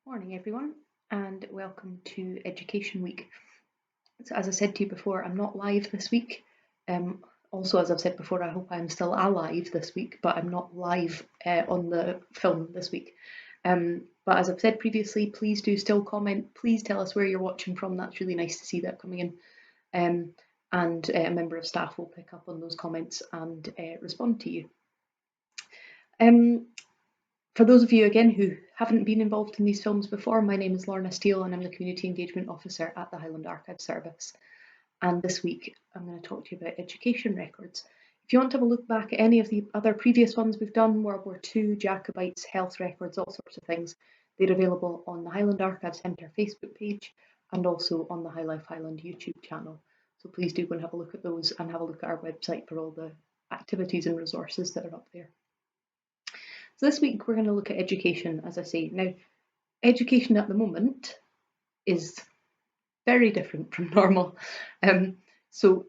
Morning everyone and welcome to Education Week. So as I said to you before, I'm not live this week. Also, as I've said before, I hope I'm still alive this week, but I'm not live on the film this week. But as I've said previously, please do still comment. Please tell us where you're watching from. That's really nice to see that coming in. And a member of staff will pick up on those comments and respond to you. For those of you again who haven't been involved in these films before, my name is Lorna and I'm the Community Engagement Officer at the Highland Archive Service. And this week I'm going to talk to you about education records. If you want to have a look back at any of the other previous ones we've done, World War II, Jacobites, health records, all sorts of things, they're available on the Highland Archive Centre Facebook page and also on the High Life Highland YouTube channel. So please do go and have a look at those and have a look at our website for all the activities and resources that are up there. So this week we're going to look at education, as I say. Now, education at the moment is very different from normal. So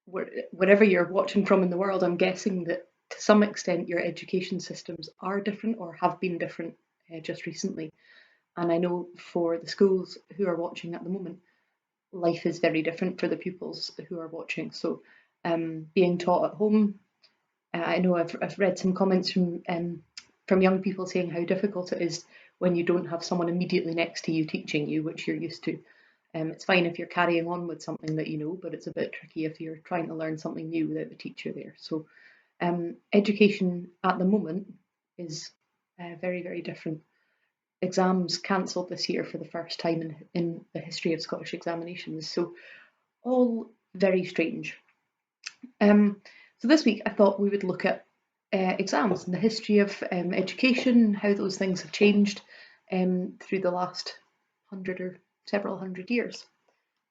wherever you're watching from in the world, I'm guessing that to some extent your education systems are different or have been different just recently. And I know for the schools who are watching at the moment, life is very different for the pupils who are watching. So being taught at home, I know I've read some comments from young people saying how difficult it is when you don't have someone immediately next to you teaching you, which you're used to. It's fine if you're carrying on with something that you know, but it's a bit tricky if you're trying to learn something new without the teacher there. So education at the moment is very, very different. Exams cancelled this year for the first time in the history of Scottish examinations. So all very strange. So this week I thought we would look at exams and the history of education, how those things have changed through the last 100 or several hundred years.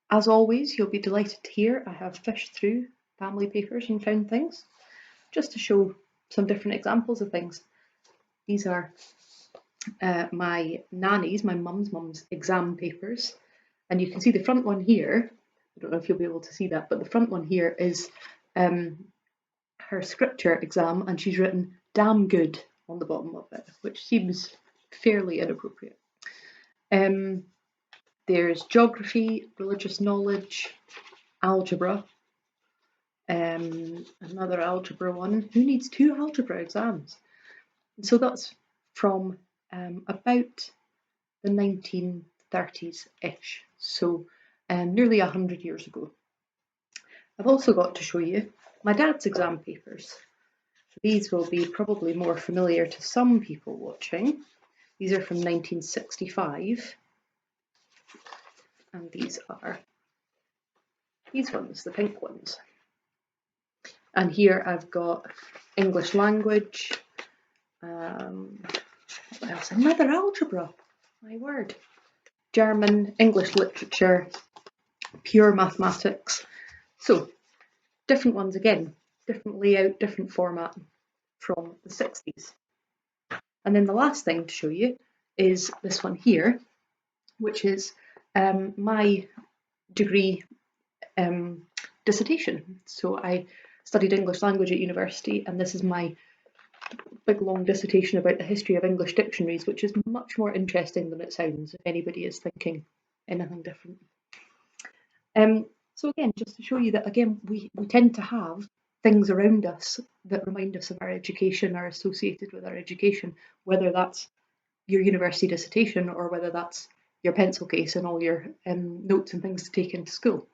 As always, you'll be delighted to hear I have fished through family papers and found things just to show some different examples of things. These are my nanny's, my mum's exam papers, and you can see the front one here. I don't know if you'll be able to see that, but the front one here is her scripture exam, and she's written "damn good" on the bottom of it, which seems fairly inappropriate. There's geography, religious knowledge, algebra, another algebra one. Who needs 2 algebra exams? And so that's from about the 1930s-ish, so nearly 100 years ago. I've also got to show you my dad's exam papers. These will be probably more familiar to some people watching. These are from 1965. And these are these ones, the pink ones. And here I've got English language. What else? Another algebra. My word. German, English literature, pure mathematics. So different ones again, different layout, different format from the 60s. And then the last thing to show you is this one here, which is my degree dissertation. So I studied English language at university, and this is my big long dissertation about the history of English dictionaries, which is much more interesting than it sounds if anybody is thinking anything different. So again, just to show you that again, we tend to have things around us that remind us of our education, are associated with our education, whether that's your university dissertation or whether that's your pencil case and all your notes and things to take into school.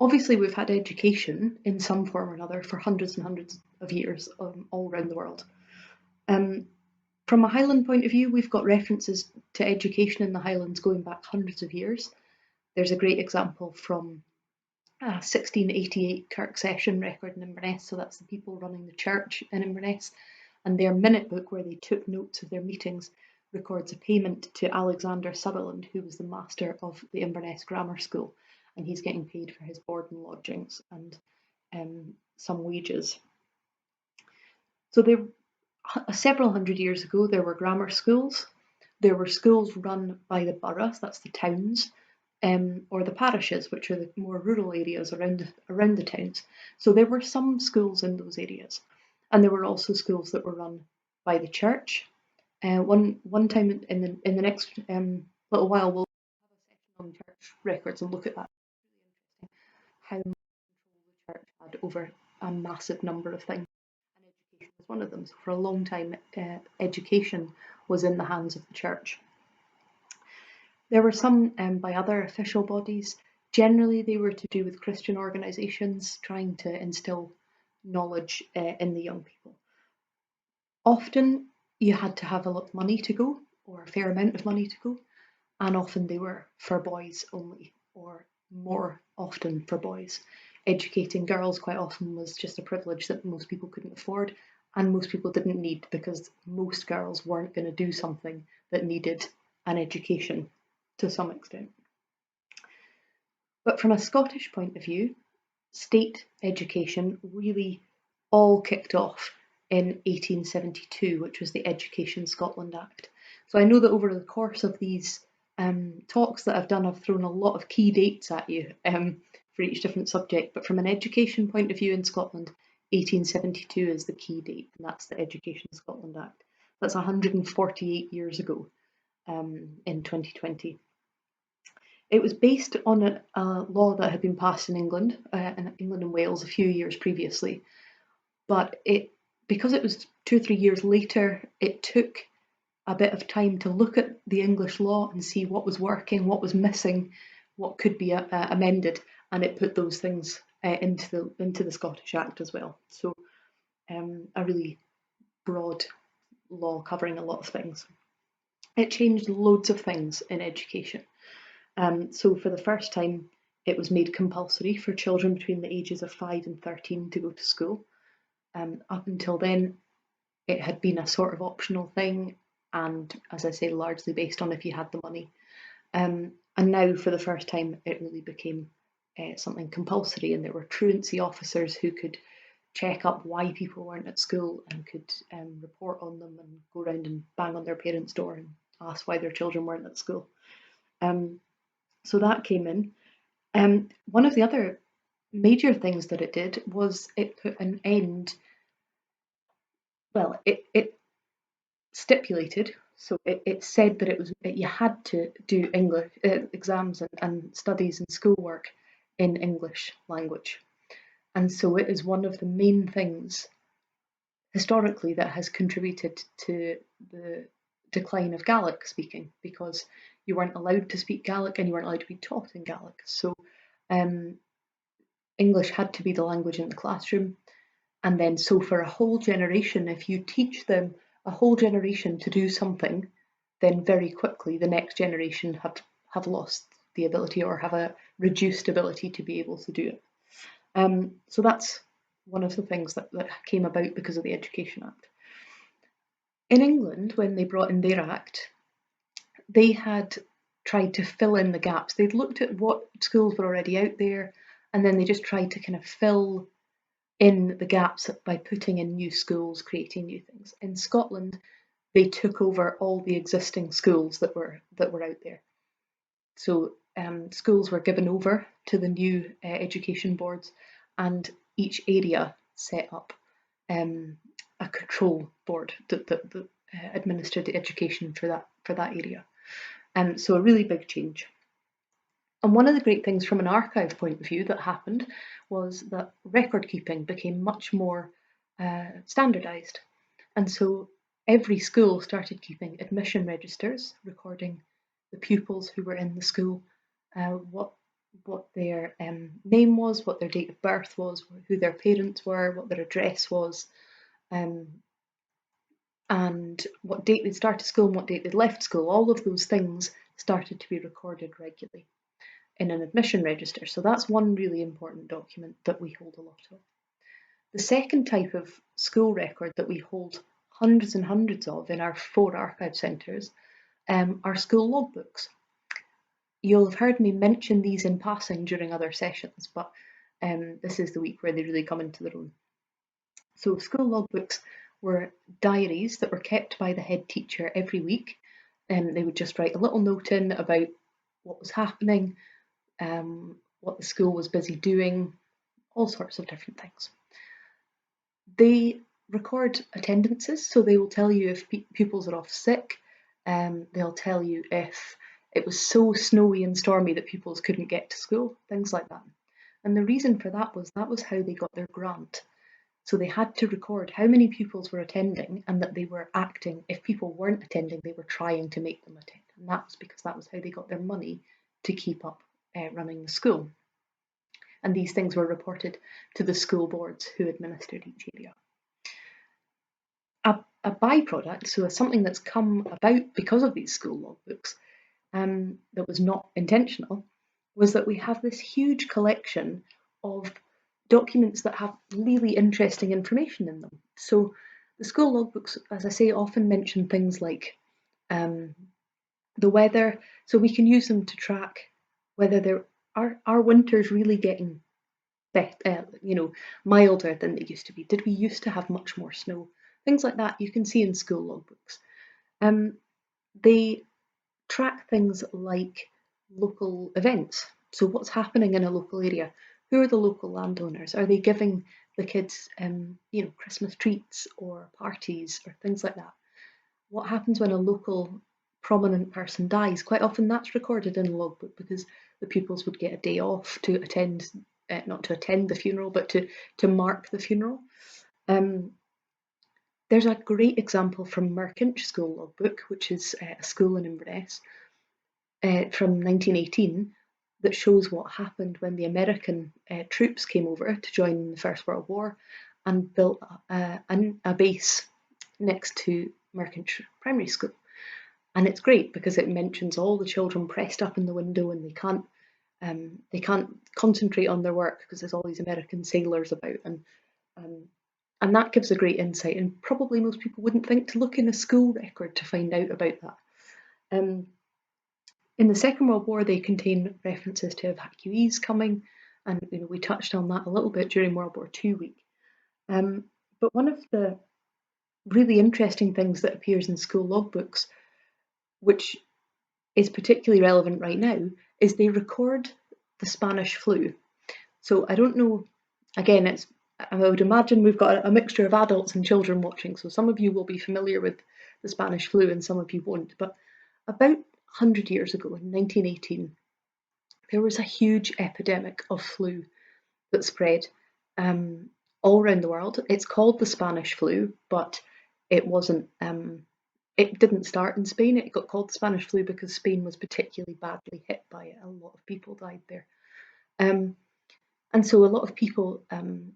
Obviously, we've had education in some form or another for hundreds and hundreds of years all around the world. From a Highland point of view, we've got references to education in the Highlands going back hundreds of years. There's a great example from 1688 Kirk Session record in Inverness, so that's the people running the church in Inverness, and their minute book where they took notes of their meetings records a payment to Alexander Sutherland, who was the master of the Inverness Grammar School, and he's getting paid for his board and lodgings and some wages. So there, several hundred years ago, there were grammar schools. There were schools run by the boroughs, that's the towns, or the parishes, which are the more rural areas around the towns. So there were some schools in those areas. And there were also schools that were run by the church, One time in the next little while, we'll have a session on church records and look at that. How much control the church had over a massive number of things, and education was one of them. So for a long time, education was in the hands of the church. There were some by other official bodies. Generally, they were to do with Christian organisations trying to instill knowledge in the young people. Often you had to have a lot of money to go, or a fair amount of money to go, and often they were for boys only, or more often for boys. Educating girls quite often was just a privilege that most people couldn't afford, and most people didn't need, because most girls weren't going to do something that needed an education to some extent. But from a Scottish point of view, state education really all kicked off in 1872, which was the Education Scotland Act. So I know that over the course of these talks that I've done, I've thrown a lot of key dates at you for each different subject, but from an education point of view in Scotland, 1872 is the key date, and that's the Education Scotland Act. That's 148 years ago in 2020. It was based on a law that had been passed in England and Wales a few years previously, but because it was 2 or 3 years later, it took a bit of time to look at the English law and see what was working, what was missing, what could be amended, and it put those things into the Scottish Act as well. So a really broad law covering a lot of things. It changed loads of things in education. So for the first time, it was made compulsory for children between the ages of 5 and 13 to go to school. Up until then, it had been a sort of optional thing, and as I say, largely based on if you had the money. And now, for the first time, it really became something compulsory, and there were truancy officers who could check up why people weren't at school and could report on them and go around and bang on their parents' door and ask why their children weren't at school. So that came in. One of the other major things that it did was it put an end. Well, it stipulated, so it said that you had to do English exams and studies and schoolwork in English language, and so it is one of the main things historically that has contributed to the decline of Gaelic speaking, because you weren't allowed to speak Gaelic and you weren't allowed to be taught in Gaelic. So English had to be the language in the classroom. And then, so for a whole generation, if you teach them a whole generation to do something, then very quickly the next generation have lost the ability or have a reduced ability to be able to do it. So that's one of the things that came about because of the Education Act. In England, when they brought in their act, they had tried to fill in the gaps. They'd looked at what schools were already out there, and then they just tried to kind of fill in the gaps by putting in new schools, creating new things. In Scotland, they took over all the existing schools that were out there. So schools were given over to the new education boards, and each area set up a control board that administered the education for that area. So a really big change. And one of the great things from an archive point of view that happened was that record keeping became much more standardised. And so every school started keeping admission registers, recording the pupils who were in the school, what their name was, what their date of birth was, who their parents were, what their address was, and what date they'd started school and what date they'd left school. All of those things started to be recorded regularly in an admission register. So that's one really important document that we hold a lot of. The second type of school record that we hold hundreds and hundreds of in our 4 archive centres are school logbooks. You'll have heard me mention these in passing during other sessions, but this is the week where they really come into their own. So school logbooks were diaries that were kept by the head teacher every week, and they would just write a little note in about what was happening, what the school was busy doing, all sorts of different things. They record attendances, so they will tell you if pupils are off sick, they'll tell you if it was so snowy and stormy that pupils couldn't get to school, things like that. And the reason for that was how they got their grant. So they had to record how many pupils were attending and that they were acting. If people weren't attending, they were trying to make them attend. And that was because that was how they got their money to keep up running the school. And these things were reported to the school boards who administered each area. A byproduct, so something that's come about because of these school logbooks, that was not intentional, was that we have this huge collection of documents that have really interesting information in them. So the school logbooks, as I say, often mention things like the weather, so we can use them to track whether there are winters really getting milder than they used to be. Did we used to have much more snow? Things like that you can see in school logbooks. They track things like local events. So what's happening in a local area? Who are the local landowners? Are they giving the kids, Christmas treats or parties or things like that? What happens when a local prominent person dies? Quite often that's recorded in a logbook because the pupils would get a day off to attend, not to attend the funeral, but to mark the funeral. There's a great example from Merkinch School Logbook, which is a school in Inverness, from 1918, that shows what happened when the American troops came over to join the First World War and built a base next to Merkinch Primary School. And it's great because it mentions all the children pressed up in the window and they can't concentrate on their work because there's all these American sailors about, and that gives a great insight, and probably most people wouldn't think to look in a school record to find out about that. In the Second World War, they contain references to evacuees coming, and we touched on that a little bit during World War II week. But one of the really interesting things that appears in school logbooks, which is particularly relevant right now, is they record the Spanish flu. So I don't know, again, I would imagine we've got a mixture of adults and children watching, so some of you will be familiar with the Spanish flu and some of you won't. But about 100 years ago, in 1918, there was a huge epidemic of flu that spread all around the world. It's called the Spanish flu, but it wasn't. It didn't start in Spain. It got called the Spanish flu because Spain was particularly badly hit by it. A lot of people died there. And so a lot of people,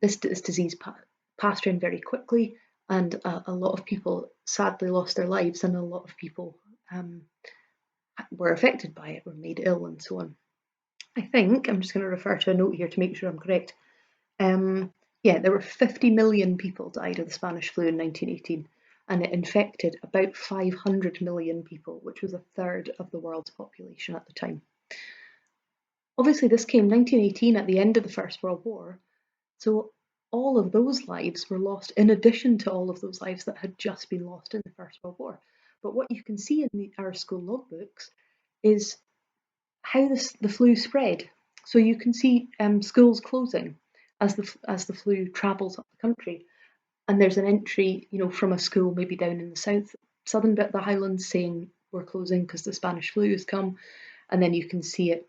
this disease passed around very quickly, and a lot of people sadly lost their lives, and a lot of people were affected by it, were made ill, and so on. I think, I'm just going to refer to a note here to make sure I'm correct. There were 50 million people died of the Spanish flu in 1918, and it infected about 500 million people, which was a third of the world's population at the time. Obviously, this came 1918 at the end of the First World War, so all of those lives were lost in addition to all of those lives that had just been lost in the First World War. But what you can see in our school logbooks is how the flu spread. So you can see schools closing as the flu travels up the country, and there's an entry, from a school maybe down in the southern bit of the Highlands saying we're closing because the Spanish flu has come, and then you can see it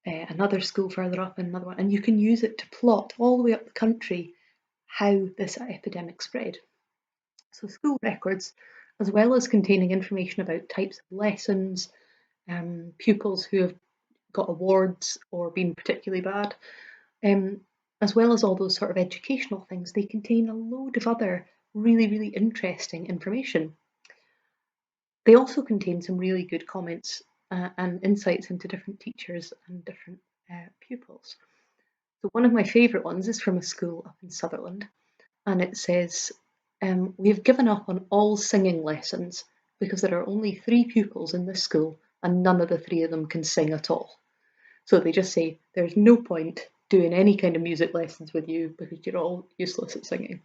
another school further up and another one, and you can use it to plot all the way up the country how this epidemic spread. So school records, as well as containing information about types of lessons, pupils who have got awards or been particularly bad, as well as all those sort of educational things, they contain a load of other really, really interesting information. They also contain some really good comments and insights into different teachers and different pupils. So one of my favourite ones is from a school up in Sutherland, and it says, we have given up on all singing lessons because there are only 3 pupils in this school and none of the 3 of them can sing at all. So they just say, there's no point doing any kind of music lessons with you because you're all useless at singing.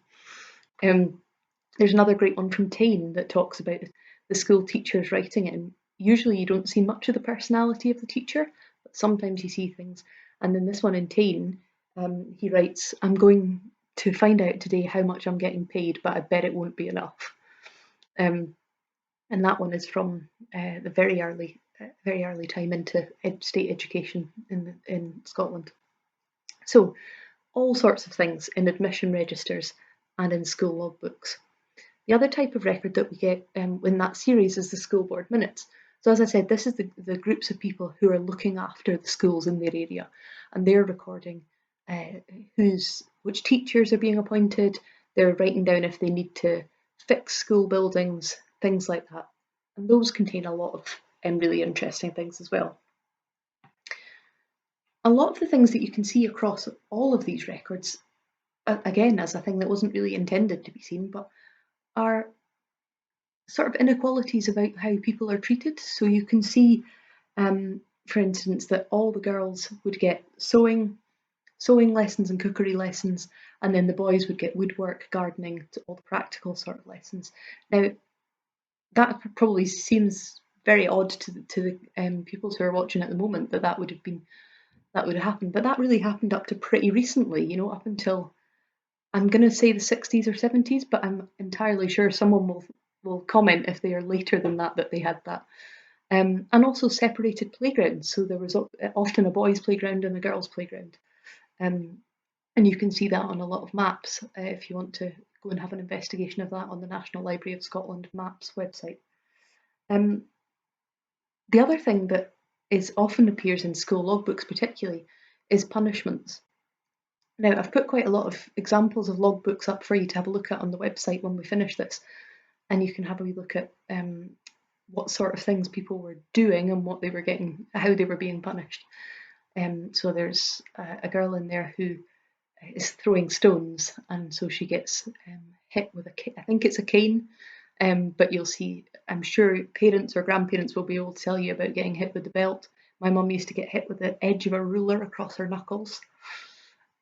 There's another great one from Tain that talks about the school teachers writing it, and usually you don't see much of the personality of the teacher, but sometimes you see things. And in this one in Tain, he writes, I'm going to find out today how much I'm getting paid, but I bet it won't be enough. And that one is from the very early time into state education in Scotland. So all sorts of things in admission registers and in school logbooks. The other type of record that we get in that series is the school board minutes. So as I said, this is the groups of people who are looking after the schools in their area, and they're recording which teachers are being appointed. They're writing down if they need to fix school buildings, things like that. And those contain a lot of really interesting things as well. A lot of the things that you can see across all of these records, again, as a thing that wasn't really intended to be seen, but are sort of inequalities about how people are treated. So you can see, for instance, that all the girls would get sewing lessons and cookery lessons, and then the boys would get woodwork, gardening, all the practical sort of lessons. Now, that probably seems very odd to the pupils who are watching at the moment that would have happened, but that really happened up to pretty recently. You know, up until, I'm going to say, the 60s or 70s, but I'm entirely sure someone will comment if they are later than that they had that. And also separated playgrounds. So there was often a boys' playground and a girls' playground. And you can see that on a lot of maps if you want to go and have an investigation of that on the National Library of Scotland Maps website. The other thing that often appears in school logbooks particularly is punishments. Now, I've put quite a lot of examples of logbooks up for you to have a look at on the website when we finish this, and you can have a wee look at what sort of things people were doing and what they were getting, how they were being punished. So there's a girl in there who is throwing stones, and so she gets hit with I think it's a cane, but you'll see, I'm sure parents or grandparents will be able to tell you about getting hit with the belt. My mum used to get hit with the edge of a ruler across her knuckles.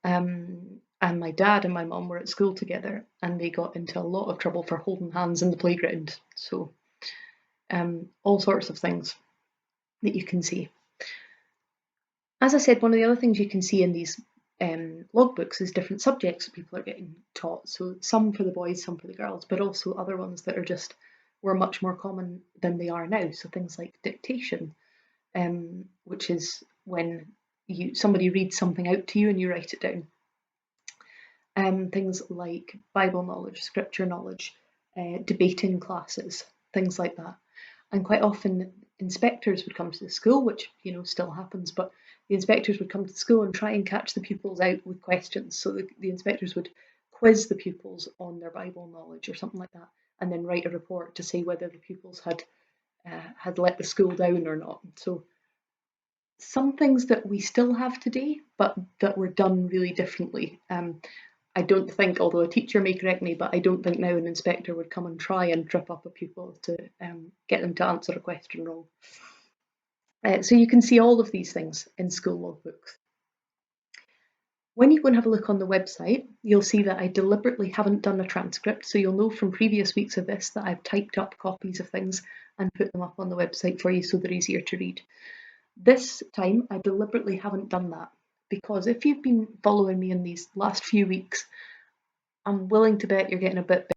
And my dad and my mum were at school together, and they got into a lot of trouble for holding hands in the playground. So all sorts of things that you can see. As I said, one of the other things you can see in these logbooks is different subjects that people are getting taught. So some for the boys, some for the girls, but also other ones that were much more common than they are now. So things like dictation, which is when somebody reads something out to you and you write it down. Things like Bible knowledge, scripture knowledge, debating classes, things like that. And quite often inspectors would come to the school, which still happens, but the inspectors would come to the school and try and catch the pupils out with questions. So the inspectors would quiz the pupils on their Bible knowledge or something like that, and then write a report to say whether the pupils had let the school down or not. So some things that we still have today, but that were done really differently. I don't think, although a teacher may correct me, but I don't think now an inspector would come and try and trip up a pupil to get them to answer a question wrong. So you can see all of these things in school logbooks. When you go and have a look on the website, you'll see that I deliberately haven't done a transcript, so you'll know from previous weeks of this that I've typed up copies of things and put them up on the website for you so they're easier to read. This time, I deliberately haven't done that, because if you've been following me in these last few weeks, I'm willing to bet you're getting a bit better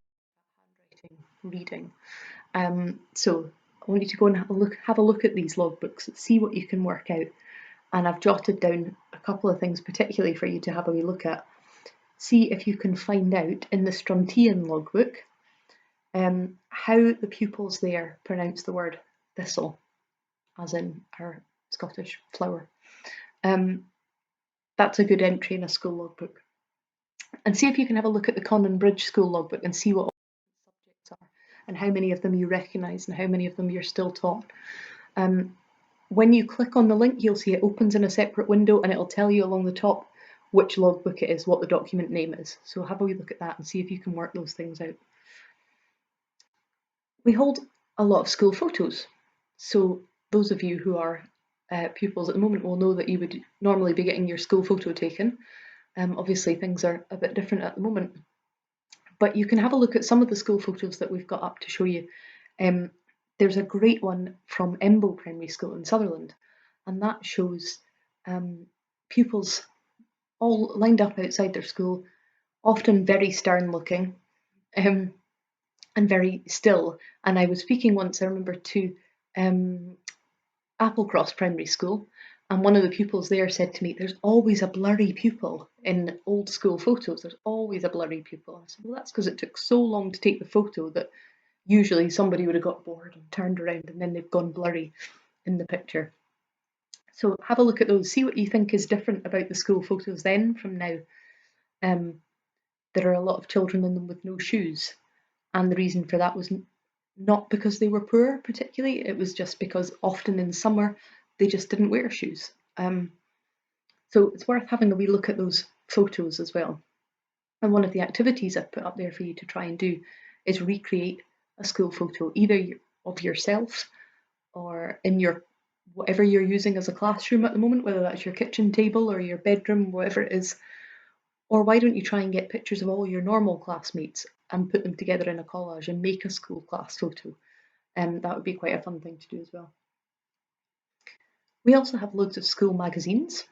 at handwriting, reading. So I want you to go and have a look at these logbooks, see what you can work out. And I've jotted down a couple of things particularly for you to have a wee look at. See if you can find out in the Struntian logbook how the pupils there pronounce the word thistle, as in our Scottish flower. That's a good entry in a school logbook. And see if you can have a look at the Conan Bridge school logbook and see what all the subjects are and how many of them you recognise and how many of them you're still taught. When you click on the link, you'll see it opens in a separate window and it'll tell you along the top which logbook it is, what the document name is. So have a wee look at that and see if you can work those things out. We hold a lot of school photos. So those of you who are pupils at the moment will know that you would normally be getting your school photo taken. Obviously things are a bit different at the moment, but you can have a look at some of the school photos that we've got up to show you. There's a great one from Embo Primary School in Sutherland, and that shows pupils all lined up outside their school often very stern looking, and very still. And I was speaking once, I remember, to Applecross Primary School, and one of the pupils there said to me, "There's always a blurry pupil in old school photos. There's always a blurry pupil." And I said, "Well, that's because it took so long to take the photo that usually somebody would have got bored and turned around and then they've gone blurry in the picture." So have a look at those, see what you think is different about the school photos then from now. Um, there are a lot of children in them with no shoes, and the reason for that was not because they were poor particularly, it was just because often in summer they just didn't wear shoes. So it's worth having a wee look at those photos as well. And one of the activities I've put up there for you to try and do is recreate a school photo, either of yourself or in your whatever you're using as a classroom at the moment, whether that's your kitchen table or your bedroom, whatever it is. Or why don't you try and get pictures of all your normal classmates and put them together in a collage and make a school class photo? That would be quite a fun thing to do as well. We also have loads of school magazines.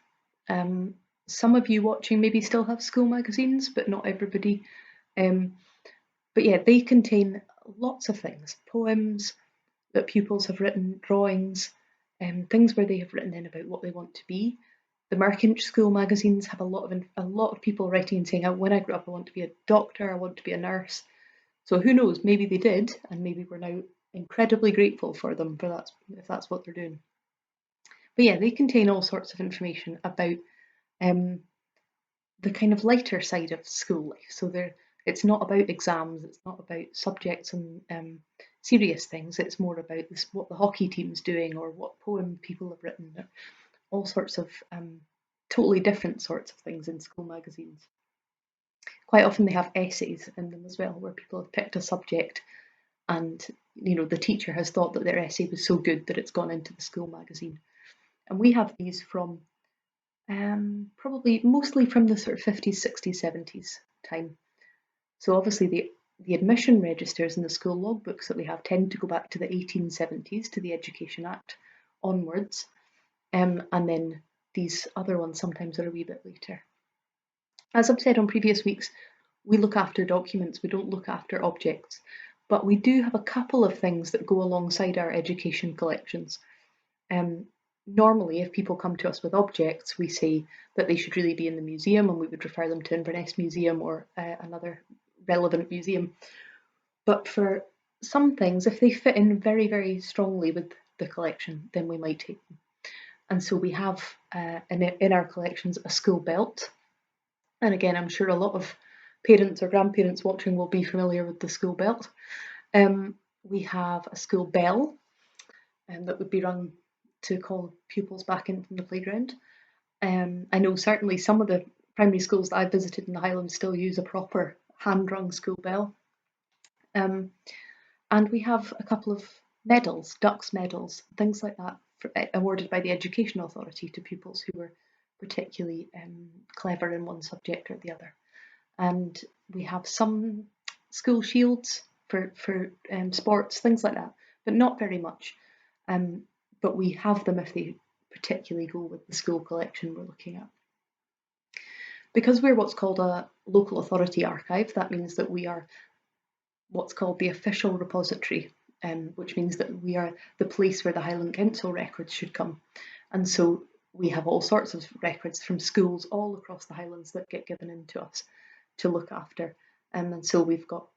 Some of you watching maybe still have school magazines, but not everybody. But yeah, they contain lots of things, poems that pupils have written, drawings, things where they have written in about what they want to be. The Merkinch school magazines have a lot of people writing and saying, "Oh, when I grow up, I want to be a doctor, I want to be a nurse." So who knows? Maybe they did, and maybe we're now incredibly grateful for them for that if that's what they're doing. But yeah, they contain all sorts of information about um, the kind of lighter side of school life. So it's not about exams, it's not about subjects and serious things. It's more about what the hockey team's doing or what poem people have written. All sorts of totally different sorts of things in school magazines. Quite often they have essays in them as well, where people have picked a subject and the teacher has thought that their essay was so good that it's gone into the school magazine. And we have these from probably mostly from the sort of 50s, 60s, 70s time. So obviously the admission registers in the school logbooks that we have tend to go back to the 1870s, to the Education Act onwards, and then these other ones sometimes are a wee bit later. As I've said on previous weeks, we look after documents, we don't look after objects, but we do have a couple of things that go alongside our education collections. Normally, if people come to us with objects, we say that they should really be in the museum and we would refer them to Inverness Museum or another relevant museum. But for some things, if they fit in very, very strongly with the collection, then we might take them. And so we have in our collections a school belt. And again, I'm sure a lot of parents or grandparents watching will be familiar with the school belt. We have a school bell that would be rung to call pupils back in from the playground. I know certainly some of the primary schools that I visited in the Highlands still use a proper hand-rung school bell. And we have a couple of medals, Dux medals, things like that, awarded by the Education Authority to pupils who were particularly clever in one subject or the other. And we have some school shields for sports, things like that, but not very much. But we have them if they particularly go with the school collection we're looking at. Because we're what's called a local authority archive, that means that we are what's called the official repository, which means that we are the place where the Highland Council records should come. And so we have all sorts of records from schools all across the Highlands that get given in to us to look after. And so we've got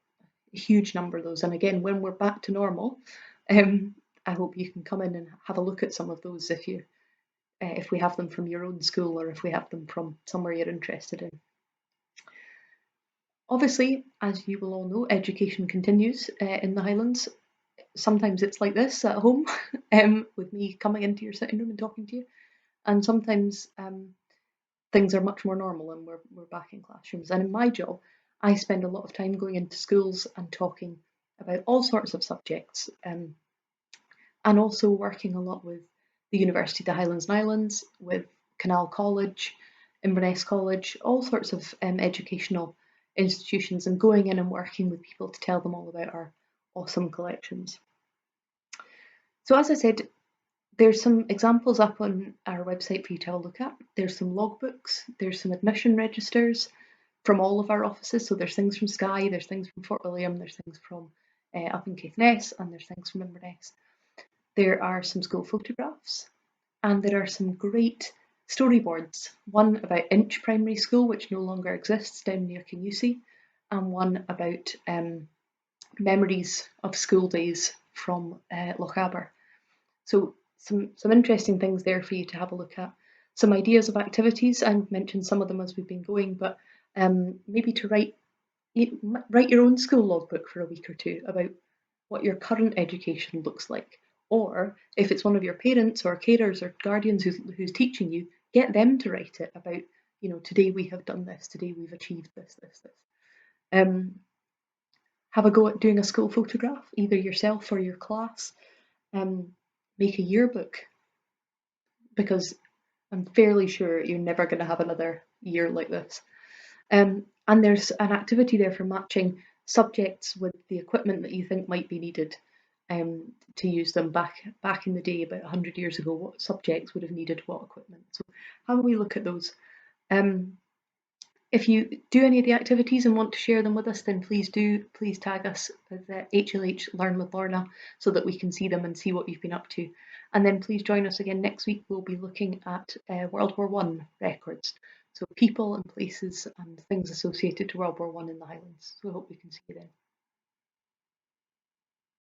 a huge number of those. And again, when we're back to normal, I hope you can come in and have a look at some of those if we have them from your own school or if we have them from somewhere you're interested in. Obviously, as you will all know, education continues in the Highlands. Sometimes it's like this at home, with me coming into your sitting room and talking to you, and sometimes things are much more normal and we're back in classrooms. And in my job, I spend a lot of time going into schools and talking about all sorts of subjects, and also working a lot with the University of the Highlands and Islands, with Canal College, Inverness College, all sorts of educational institutions, and going in and working with people to tell them all about our awesome collections. So as I said, there's some examples up on our website for you to have a look at. There's some logbooks, there's some admission registers, from all of our offices. So there's things from Skye, there's things from Fort William, there's things from up in Caithness, and there's things from Inverness. There are some school photographs, and there are some great storyboards. One about Inch Primary School, which no longer exists down near Canusie, and one about memories of school days from Lochaber. So some interesting things there for you to have a look at. Some ideas of activities. I mentioned some of them as we've been going, but maybe to write your own school logbook for a week or two about what your current education looks like. Or if it's one of your parents or carers or guardians who's teaching you, get them to write it about, today we have done this, today we've achieved this. Have a go at doing a school photograph, either yourself or your class. Make a yearbook, because I'm fairly sure you're never going to have another year like this. And there's an activity there for matching subjects with the equipment that you think might be needed to use them back in the day, about 100 years ago. What subjects would have needed what equipment? So have a wee look at those. If you do any of the activities and want to share them with us, then please tag us with HLH Learn with Lorna so that we can see them and see what you've been up to. And then please join us again next week. We'll be looking at World War I records. So people and places and things associated to World War I in the Highlands. So I hope we can see you then.